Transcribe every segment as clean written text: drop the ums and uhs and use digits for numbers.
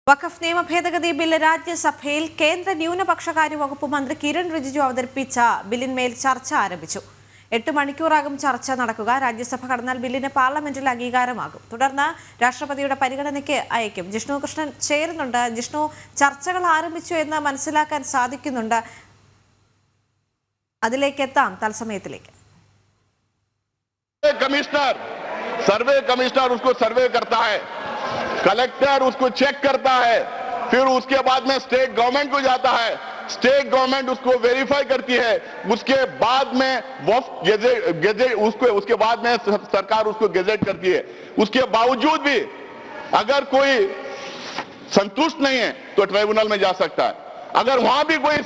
വഖഫ് നിയമ ഭേദഗതി ബില്ല് രാജ്യസഭയിൽ കേന്ദ്ര ന്യൂനപക്ഷകാര്യ വകുപ്പ് മന്ത്രി കിരൺ റിജിജു അവതരിപ്പിച്ച ബില്ലിന്മേൽ ചർച്ച ആരംഭിച്ചു. 8 മണിക്കൂറാകും ചർച്ച നടക്കുക. രാജ്യസഭ കടന്നാൽ ബില്ലിന് പാർലമെന്റിൽ അംഗീകാരമാകും. തുടർന്ന് രാഷ്ട്രപതിയുടെ പരിഗണനയ്ക്ക് അയക്കും. ജിഷ്ണു കൃഷ്ണൻ ചേരുന്നുണ്ട്. ജിഷ്ണു, ചർച്ചകൾ ആരംഭിച്ചു എന്ന് മനസ്സിലാക്കാൻ സാധിക്കുന്നുണ്ട്. അതിലേക്ക് എത്താം തത്സമയത്തിലേക്ക്. सर्वे कमिश्नर उसको सर्वे करता है, कलेक्टर उसको चेक करता है, फिर उसके बाद में स्टेट गवर्नमेंट को जाता है, स्टेट गवर्नमेंट उसको वेरीफाई करती है, उसके बाद में गेजेट उसके बाद में सरकार उसको गेजेट करती है. उसके बावजूद भी अगर कोई संतुष्ट नहीं है तो ट्राइब्यूनल में जा सकता है. अगर वहां भी कोई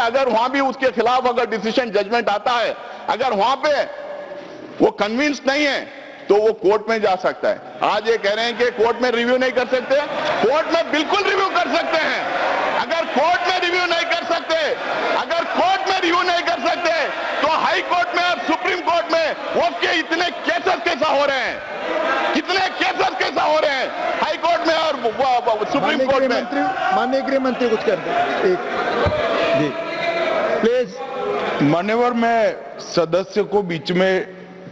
अगर वहां भी उसके खिलाफ अगर डिसीजन जजमेंट आता है, अगर वहां पे वो कन्विंस नहीं है तो वो कोर्ट में जा सकता है. आज ये कह रहे हैं कि कोर्ट में रिव्यू नहीं कर सकते. कोर्ट में बिल्कुल रिव्यू कर सकते हैं. अगर कोर्ट में रिव्यू नहीं कर सकते, तो हाई कोर्ट में और सुप्रीम कोर्ट में वो के इतने केसेस कैसा हो रहे हैं, हाई कोर्ट में और सुप्रीम कोर्ट में. माननीय गृह मंत्री कुछ कर दे जी प्लीज. मान्यवर, मैं सदस्य को बीच में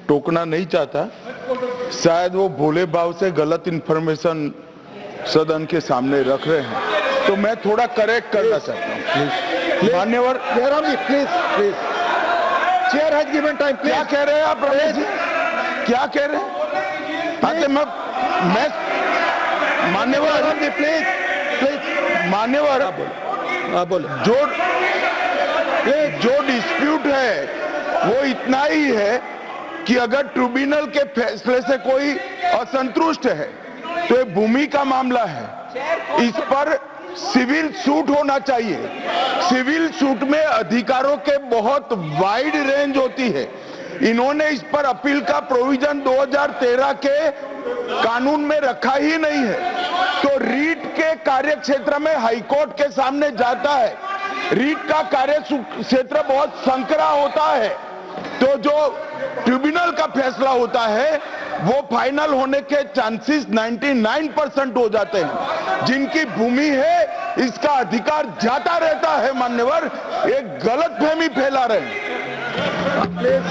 टोकना नहीं चाहता. शायद वो भोले भाव से गलत इंफॉर्मेशन सदन के सामने रख रहे हैं, तो मैं थोड़ा करेक्ट करना चाहता हूँ. मान्यवर Jairam ji please chair has given time. क्या कह रहे हैं आप रमेश जी? क्या कह रहे हैं? मैं मान्यवर जी प्लीज मान्यवर बोलो. जो डिस्प्यूट है वो इतना ही है कि अगर ट्रिब्यूनल के फैसले से कोई असंतुष्ट है तो ये भूमि का मामला है. इस पर सिविल सूट होना चाहिए. सिविल सूट में अधिकारों के बहुत वाइड रेंज होती है. इन्होंने इस पर अपील का प्रोविजन 2013 के कानून में रखा ही नहीं है. तो रीट के कार्य क्षेत्र में हाईकोर्ट के सामने जाता है. रीट का कार्य क्षेत्र बहुत संकरा होता है, तो जो ट्रिब्यूनल का फैसला होता है वो फाइनल होने के चांसेस 99% हो जाते हैं. जिनकी भूमि है इसका अधिकार जाता रहता है. मान्यवर, एक गलतफहमी फैला रहे हैं. प्लीज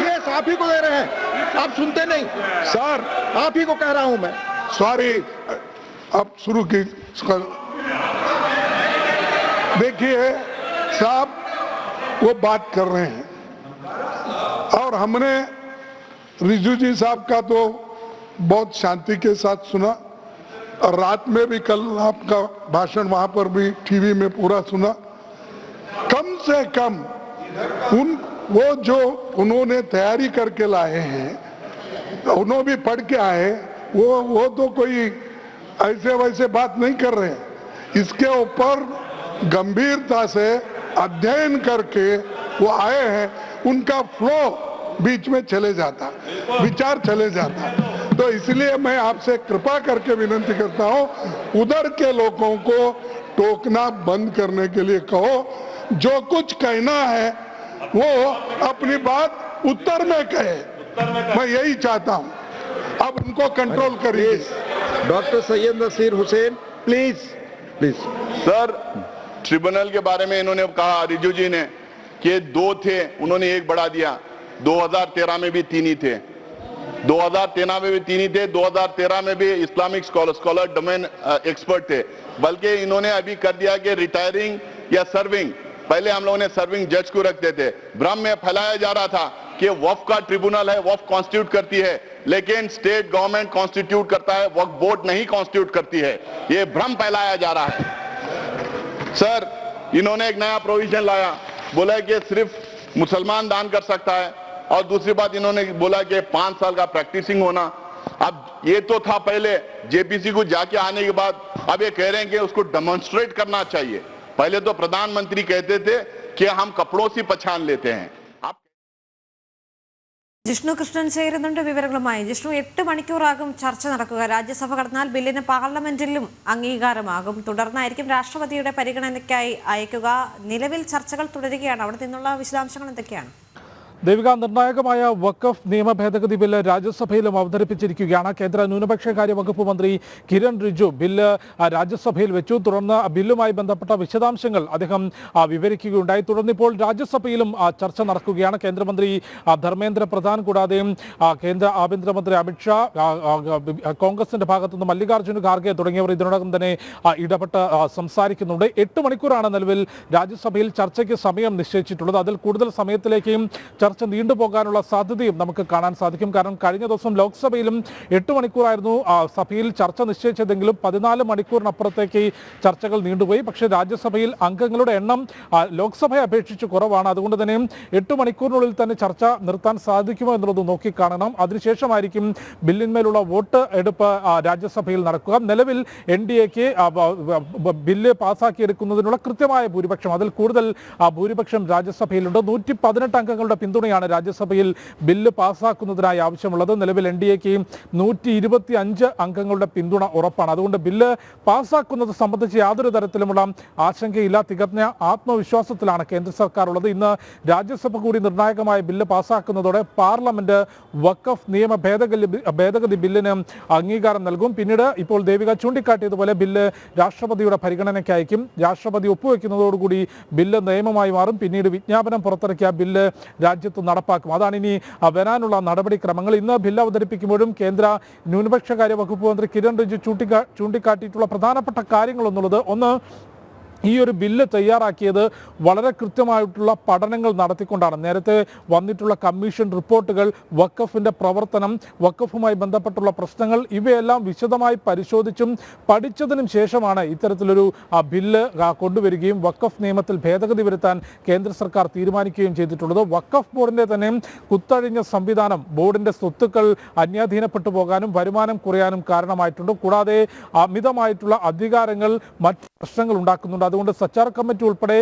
ये आप ही को दे रहे हैं, आप सुनते नहीं सर. आप ही को कह रहा हूं मैं. सॉरी, अब शुरू की. देखिए साहब, वो बात कर रहे हैं और हमने रिजू जी साहब का तो बहुत शांति के साथ सुना, और रात में भी कल आपका भाषण वहां पर भी टीवी में पूरा सुना. कम से कम वो जो उन्होंने तैयारी करके लाए हैं, उन्होंने भी पढ़ के आए, वो तो कोई ऐसे वैसे बात नहीं कर रहे हैं. इसके ऊपर गंभीरता से अध्ययन करके वो आए हैं. उनका फ्लो बीच में चले जाता, विचार चले जाता. तो इसलिए मैं आपसे कृपा करके विनती करता हूं, उधर के लोगों को टोकना बंद करने के लिए कहो. जो कुछ कहना है वो अपनी बात उत्तर में कहे. मैं यही चाहता हूं. अब उनको कंट्रोल करिए. Doctor Syed Naseer Hussain please. Sir, tribunal के बारे में इन्होंने कहा, रिजू जी ने, कि 2 थे, उन्होंने 1 बढ़ा दिया. 2013 में भी 3 ही थे. 2013 में भी इस्लामिक स्कॉलर डोमेन एक्सपर्ट थे. बल्कि इन्होंने अभी कर दिया कि रिटायरिंग या सर्विंग. पहले हम लोगों ने सर्विंग जज को रखते थे. भ्रम में फैलाया जा रहा था कि वक्फ का ट्रिब्यूनल है, वक्फ कॉन्स्टिट्यूट करती है, लेकिन स्टेट गवर्नमेंट कॉन्स्टिट्यूट करता है, वक्फ बोर्ड नहीं कॉन्स्टिट्यूट करती है. ये भ्रम फैलाया जा रहा है. सर, इन्होंने एक नया प्रोविजन लाया, बोला कि सिर्फ मुसलमान दान कर सकता है, और दूसरी बात इन्होंने बोला कि 5 साल का प्रैक्टिसिंग होना. अब ये तो था पहले, जेपीसी को जाके आने के बाद अब ये कह रहे हैं कि उसको डेमोन्स्ट्रेट करना चाहिए. पहले तो प्रधानमंत्री कहते थे कि हम कपड़ों से पहचान लेते हैं. ജിഷ്ണു കൃഷ്ണൻ ചേരുന്നുണ്ട് വിവരങ്ങളുമായി. ജിഷ്ണു, 8 മണിക്കൂറാകും ചർച്ച നടക്കുക. രാജ്യസഭ കടന്നാൽ ബില്ലിന് പാർലമെന്റിലും അംഗീകാരമാകും. തുടർന്നായിരിക്കും രാഷ്ട്രപതിയുടെ പരിഗണനയ്ക്കായി അയക്കുക. നിലവിൽ ചർച്ചകൾ തുടരുകയാണ്. അവിടെ നിന്നുള്ള വിശദാംശങ്ങൾ എന്തൊക്കെയാണ്? ദേവിക, നിർണായകമായ വഖഫ് നിയമ ഭേദഗതി ബില്ല് രാജ്യസഭയിലും അവതരിപ്പിച്ചിരിക്കുകയാണ്. കേന്ദ്ര ന്യൂനപക്ഷകാര്യ വകുപ്പ് മന്ത്രി കിരൺ റിജിജു ബില്ല് രാജ്യസഭയിൽ വെച്ചു. തുടർന്ന് ബില്ലുമായി ബന്ധപ്പെട്ട വിശദാംശങ്ങൾ അദ്ദേഹം വിവരിക്കുകയുണ്ടായി. തുടർന്ന് ഇപ്പോൾ രാജ്യസഭയിലും ചർച്ച നടക്കുകയാണ്. കേന്ദ്രമന്ത്രി ധർമ്മേന്ദ്ര പ്രധാൻ കൂടാതെ കേന്ദ്ര ആഭ്യന്തരമന്ത്രി അമിത്ഷാ, കോൺഗ്രസിന്റെ ഭാഗത്തുനിന്ന് മല്ലികാർജ്ജുന ഖാർഗെ തുടങ്ങിയവർ ഇതിനോടകം തന്നെ ഇടപെട്ട് സംസാരിക്കുന്നുണ്ട്. 8 മണിക്കൂറാണ് നിലവിൽ രാജ്യസഭയിൽ ചർച്ചയ്ക്ക് സമയം നിശ്ചയിച്ചിട്ടുള്ളത്. അതിൽ കൂടുതൽ സമയത്തിലേക്കും ചർച്ച നീണ്ടുപോകാനുള്ള സാധ്യതയും നമുക്ക് കാണാൻ സാധിക്കും. കാരണം കഴിഞ്ഞ ദിവസം ലോക്സഭയിലും 8 മണിക്കൂറായിരുന്നു സഭയിൽ ചർച്ച നിശ്ചയിച്ചതെങ്കിലും 14 മണിക്കൂറിനപ്പുറത്തേക്ക് ചർച്ചകൾ നീണ്ടുപോയി. പക്ഷേ രാജ്യസഭയിൽ അംഗങ്ങളുടെ എണ്ണം ലോക്സഭയെ അപേക്ഷിച്ച് കുറവാണ്. അതുകൊണ്ട് തന്നെ 8 മണിക്കൂറിനുള്ളിൽ തന്നെ ചർച്ച നിർത്താൻ സാധിക്കുമോ എന്നുള്ളത് നോക്കിക്കാണണം. അതിനുശേഷമായിരിക്കും ബില്ലിന്മേലുള്ള വോട്ട് എടുപ്പ് രാജ്യസഭയിൽ നടക്കുക. നിലവിൽ NDAക്ക് ബില്ല് പാസ്സാക്കിയെടുക്കുന്നതിനുള്ള കൃത്യമായ ഭൂരിപക്ഷം, അതിൽ കൂടുതൽ ഭൂരിപക്ഷം രാജ്യസഭയിലുണ്ട്. 118 അംഗങ്ങളുടെ പിന്തുണയാണ് രാജ്യസഭയിൽ ബില്ല് പാസ്സാക്കുന്നതിനായി ആവശ്യമുള്ളത്. നിലവിൽ NDAക്ക് 125 അംഗങ്ങളുടെ പിന്തുണ ഉറപ്പാണ്. അതുകൊണ്ട് ബില്ല് പാസ്സാക്കുന്നത് സംബന്ധിച്ച് യാതൊരു തരത്തിലുമുള്ള ആശങ്കയില്ല. തികഞ്ഞ ആത്മവിശ്വാസത്തിലാണ് കേന്ദ്ര സർക്കാർ ഉള്ളത്. ഇന്ന് രാജ്യസഭ കൂടി നിർണായകമായ ബില്ല് പാസ്സാക്കുന്നതോടെ പാർലമെന്റ് വഖഫ് നിയമ ഭേദഗതി ബില്ലിന് അംഗീകാരം നൽകും. പിന്നീട് ഇപ്പോൾ ദേവിക ചൂണ്ടിക്കാട്ടിയതുപോലെ ബില്ല് രാഷ്ട്രപതിയുടെ പരിഗണനയ്ക്ക് അയക്കും. രാഷ്ട്രപതി ഒപ്പുവെക്കുന്നതോടുകൂടി ബില്ല് നിയമമായി മാറും. പിന്നീട് വിജ്ഞാപനം പുറത്തിറക്കിയ ബില്ല് രാജ്യത്ത് നടപ്പാക്കും. അതാണ് ഇനി വരാനുള്ള നടപടിക്രമങ്ങൾ. ഇന്ന് ബില്ല് അവതരിപ്പിക്കുമ്പോഴും കേന്ദ്ര ന്യൂനപക്ഷകാര്യ വകുപ്പ് മന്ത്രി കിരൺ റിജിജു ചൂണ്ടിക്കാട്ടിയിട്ടുള്ള പ്രധാനപ്പെട്ട കാര്യങ്ങളെന്നുള്ളത്, ഒന്ന്, ഈ ഒരു ബില്ല് തയ്യാറാക്കിയത് വളരെ കൃത്യമായിട്ടുള്ള പഠനങ്ങൾ നടത്തിക്കൊണ്ടാണ്. നേരത്തെ വന്നിട്ടുള്ള കമ്മീഷൻ റിപ്പോർട്ടുകൾ, വഖഫിൻ്റെ പ്രവർത്തനം, വഖഫുമായി ബന്ധപ്പെട്ടുള്ള പ്രശ്നങ്ങൾ, ഇവയെല്ലാം വിശദമായി പരിശോധിച്ചും പഠിച്ചതിനും ശേഷമാണ് ഇത്തരത്തിലൊരു ബില്ല് കൊണ്ടുവരികയും വഖഫ് നിയമത്തിൽ ഭേദഗതി വരുത്താൻ കേന്ദ്ര സർക്കാർ തീരുമാനിക്കുകയും ചെയ്തിട്ടുള്ളത്. വഖഫ് ബോർഡിൻ്റെ തന്നെ കുത്തഴിഞ്ഞ സംവിധാനം ബോർഡിൻ്റെ സ്വത്തുക്കൾ അന്യാധീനപ്പെട്ടു പോകാനും വരുമാനം കുറയാനും കാരണമായിട്ടുണ്ട്. കൂടാതെ അമിതമായിട്ടുള്ള അധികാരങ്ങൾ മറ്റ് പ്രശ്നങ്ങൾ ഉണ്ടാക്കുന്നുണ്ട്. അതുകൊണ്ട് സച്ചാർ കമ്മിറ്റി ഉൾപ്പെടെ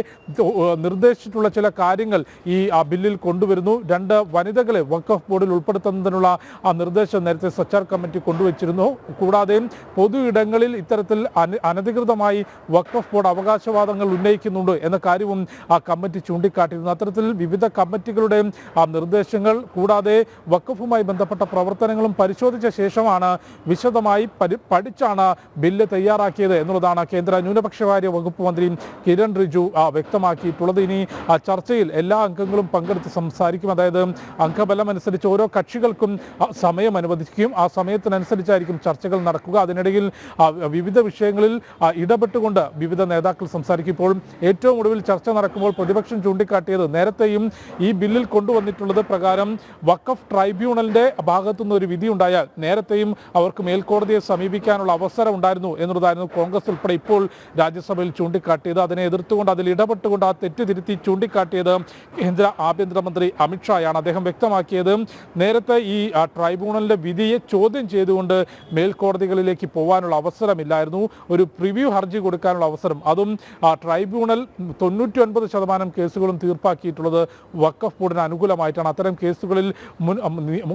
നിർദ്ദേശിച്ചിട്ടുള്ള ചില കാര്യങ്ങൾ ഈ ബില്ലിൽ കൊണ്ടുവരുന്നു. 2 വനിതകളെ വഖഫ് ബോർഡിൽ ഉൾപ്പെടുത്തുന്നതിനുള്ള നിർദ്ദേശം നേരത്തെ സച്ചാർ കമ്മിറ്റി കൊണ്ടുവച്ചിരുന്നു. കൂടാതെ പൊതു ഇടങ്ങളിൽ ഇത്തരത്തിൽ അനധികൃതമായി വഖഫ് ബോർഡ് അവകാശവാദങ്ങൾ ഉന്നയിക്കുന്നുണ്ട് എന്ന കാര്യവും കമ്മിറ്റി ചൂണ്ടിക്കാട്ടിയിരുന്നു. അത്തരത്തിൽ വിവിധ കമ്മിറ്റികളുടെ നിർദ്ദേശങ്ങൾ കൂടാതെ വഖഫുമായി ബന്ധപ്പെട്ട പ്രവർത്തനങ്ങളും പരിശോധിച്ച ശേഷമാണ് വിശദമായി പഠിച്ചാണ് ബില്ല് തയ്യാറാക്കിയത് എന്നുള്ളതാണ് കേന്ദ്ര ന്യൂനപക്ഷകാര്യ വകുപ്പ് മന്ത്രി കിരൺ റിജിജു വ്യക്തമാക്കിയിട്ടുള്ളത്. ഇനി ചർച്ചയിൽ എല്ലാ അംഗങ്ങളും പങ്കെടുത്ത് സംസാരിക്കും. അതായത് അംഗബലം അനുസരിച്ച് ഓരോ കക്ഷികൾക്കും സമയം അനുവദിക്കുകയും ആ സമയത്തിനനുസരിച്ചായിരിക്കും ചർച്ചകൾ നടക്കുക. അതിനിടയിൽ വിവിധ വിഷയങ്ങളിൽ ഇടപെട്ടുകൊണ്ട് വിവിധ നേതാക്കൾ സംസാരിക്കും. ഇപ്പോഴും ഏറ്റവും ഒടുവിൽ ചർച്ച നടക്കുമ്പോൾ പ്രതിപക്ഷം ചൂണ്ടിക്കാട്ടിയത്, നേരത്തെയും ഈ ബില്ലിൽ കൊണ്ടുവന്നിട്ടുള്ളത് പ്രകാരം വഖഫ് ട്രൈബ്യൂണലിന്റെ ഭാഗത്തുനിന്ന് ഒരു വിധി ഉണ്ടായാൽ നേരത്തെയും അവർക്ക് മേൽക്കോടതിയെ സമീപിക്കാനുള്ള അവസരം ഉണ്ടായിരുന്നു എന്നുള്ളതായിരുന്നു കോൺഗ്രസ് ഉൾപ്പെടെ ഇപ്പോൾ രാജ്യസഭയിൽ ചൂണ്ടിക്കാട്ടിയത്. അതിനെ എതിർത്തുകൊണ്ട് അതിൽ ഇടപെട്ടുകൊണ്ട് ആ തെറ്റ് തിരുത്തി ചൂണ്ടിക്കാട്ടിയത് കേന്ദ്ര ആഭ്യന്തരമന്ത്രി അമിത്ഷായാണ്. അദ്ദേഹം വ്യക്തമാക്കിയത്, നേരത്തെ ഈ ട്രൈബ്യൂണലിന്റെ വിധിയെ ചോദ്യം ചെയ്തുകൊണ്ട് മേൽക്കോടതികളിലേക്ക് പോകാനുള്ള അവസരമില്ലായിരുന്നു. ഒരു പ്രിവ്യൂ ഹർജി കൊടുക്കാനുള്ള അവസരം, അതും ട്രൈബ്യൂണൽ 99% കേസുകളും തീർപ്പാക്കിയിട്ടുള്ളത് വഖഫ് ബോർഡിന് അനുകൂലമായിട്ടാണ്. അത്തരം കേസുകളിൽ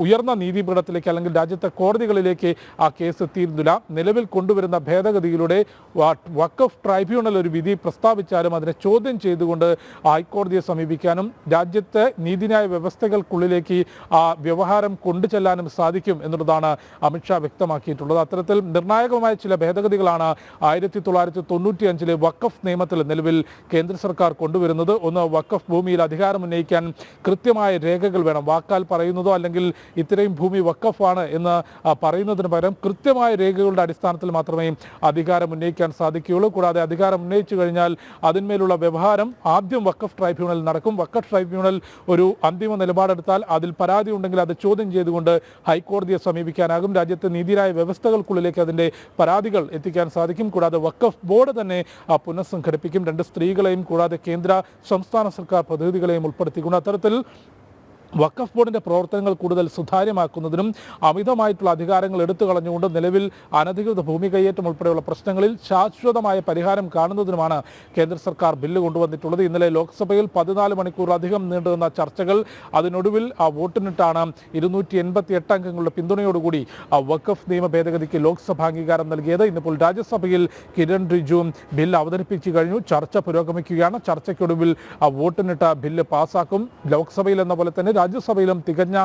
ഉയർന്ന നീതിപീഠത്തിലേക്ക് അല്ലെങ്കിൽ രാജ്യത്തെ കോടതികളിലേക്ക് ആ കേസ് എത്തിയിരുന്നില്ല. നിലവിൽ കൊണ്ടുവരുന്ന ഭേദഗതിയിലൂടെ വഖഫ് ട്രൈബ്യൂണൽ ഒരു വിധി പ്രസ്താവിച്ചാലും അതിനെ ചോദ്യം ചെയ്തുകൊണ്ട് ഹൈക്കോടതിയെ സമീപിക്കാനും രാജ്യത്തെ നീതിന്യായ വ്യവസ്ഥകൾക്കുള്ളിലേക്ക് ആ വ്യവഹാരം കൊണ്ടുചെല്ലാനും സാധിക്കും എന്നുള്ളതാണ് അമിത്ഷാ വ്യക്തമാക്കിയിട്ടുള്ളത്. അത്തരത്തിൽ നിർണായകമായ ചില ഭേദഗതികളാണ് 1995 വഖഫ് നിയമത്തിൽ നിലവിൽ കേന്ദ്ര സർക്കാർ കൊണ്ടുവരുന്നത്. ഒന്ന്, വഖഫ് ഭൂമിയിൽ അധികാരം ഉന്നയിക്കാൻ കൃത്യമായ രേഖകൾ വേണം. വാക്കാൽ പറയുന്നതോ അല്ലെങ്കിൽ ഇത്രയും ഭൂമി വഖഫാണ് എന്ന് പറയുന്നതിന് പകരം കൃത്യമായ രേഖകളുടെ അടിസ്ഥാനത്തിൽ മാത്രമേ അധികാരം ഉന്നയിക്കാൻ സാധിക്കുകയുള്ളൂ. കൂടാതെ അധികാരം ഉന്നയിച്ചു കഴിഞ്ഞാൽ അതിന്മേലുള്ള വ്യവഹാരം ആദ്യം വഖഫ് ട്രൈബ്യൂണൽ നടക്കും. വഖഫ് ട്രൈബ്യൂണൽ ഒരു അന്തിമ നിലപാടെടുത്താൽ അതിൽ പരാതി ഉണ്ടെങ്കിൽ അത് ചോദ്യം ചെയ്തുകൊണ്ട് ഹൈക്കോടതിയെ സമീപിക്കാനാകും. രാജ്യത്തെ നീതിന്യായ വ്യവസ്ഥകൾക്കുള്ളിലേക്ക് അതിൻ്റെ പരാതികൾ എത്തിക്കാൻ സാധിക്കും. കൂടാതെ വഖഫ് ബോർഡ് തന്നെ പുനഃസംഘടിപ്പിക്കും. 2 സ്ത്രീകളെയും കൂടാതെ കേന്ദ്ര സംസ്ഥാന സർക്കാർ പ്രതിനിധികളെയും ഉൾപ്പെടുത്തിക്കൊണ്ട് അത്തരത്തിൽ വഖഫ് ബോർഡിൻ്റെ പ്രവർത്തനങ്ങൾ കൂടുതൽ സുതാര്യമാക്കുന്നതിനും അമിതമായിട്ടുള്ള അധികാരങ്ങൾ എടുത്തു കളഞ്ഞുകൊണ്ട് നിലവിൽ അനധികൃത ഭൂമി കയ്യേറ്റം ഉൾപ്പെടെയുള്ള പ്രശ്നങ്ങളിൽ ശാശ്വതമായ പരിഹാരം കാണുന്നതിനുമാണ് കേന്ദ്ര സർക്കാർ ബില്ല് കൊണ്ടുവന്നിട്ടുള്ളത്. ഇന്നലെ ലോക്സഭയിൽ 14 മണിക്കൂറിലധികം നീണ്ടുനിന്ന ചർച്ചകൾ, അതിനൊടുവിൽ വോട്ടിനിട്ടാണ് 288 അംഗങ്ങളുടെ പിന്തുണയോടുകൂടി വഖഫ് നിയമ ഭേദഗതിക്ക് ലോക്സഭ അംഗീകാരം നൽകിയത്. ഇന്നിപ്പോൾ രാജ്യസഭയിൽ കിരൺ റിജിജു ബില്ല് അവതരിപ്പിച്ചു കഴിഞ്ഞു. ചർച്ച പുരോഗമിക്കുകയാണ്. ചർച്ചയ്ക്കൊടുവിൽ വോട്ടിനിട്ട ബില്ല് പാസ്സാക്കും. ലോക്സഭയിൽ എന്ന പോലെ തന്നെ രാജ്യസഭയിലും തികഞ്ഞ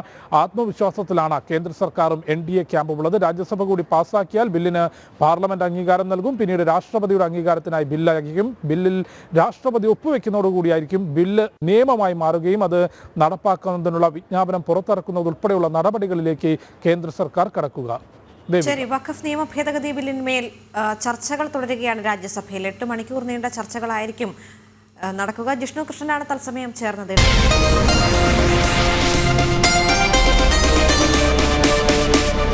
ആത്മവിശ്വാസത്തിലാണ് കേന്ദ്ര സർക്കാരും NDA ക്യാമ്പുമുള്ളത്. രാജ്യസഭ കൂടി പാസ്സാക്കിയാൽ ബില്ലിന് പാർലമെന്റ് അംഗീകാരം നൽകും. പിന്നീട് രാഷ്ട്രപതിയുടെ അംഗീകാരത്തിനായി ബില്ല് അയക്കും. ബില്ലിൽ രാഷ്ട്രപതി ഒപ്പുവെക്കുന്നതോടുകൂടിയായിരിക്കും ബില്ല് നിയമമായി മാറുകയും അത് നടപ്പാക്കുന്നതിനുള്ള വിജ്ഞാപനം പുറത്തിറക്കുന്നതുൾപ്പെടെയുള്ള നടപടികളിലേക്ക് കേന്ദ്ര സർക്കാർ കടക്കുക. ശരി, വഖഫ് നിയമ ഭേദഗതി ബില്ലിന്മേൽ ചർച്ചകൾ തുടരുകയാണ് രാജ്യസഭയിൽ. 8 മണിക്കൂർ നീണ്ട ചർച്ചകളായിരിക്കും നടക്കുക. ജിഷ്ണു കൃഷ്ണനാണ് തത്സമയം ചേർന്നത്.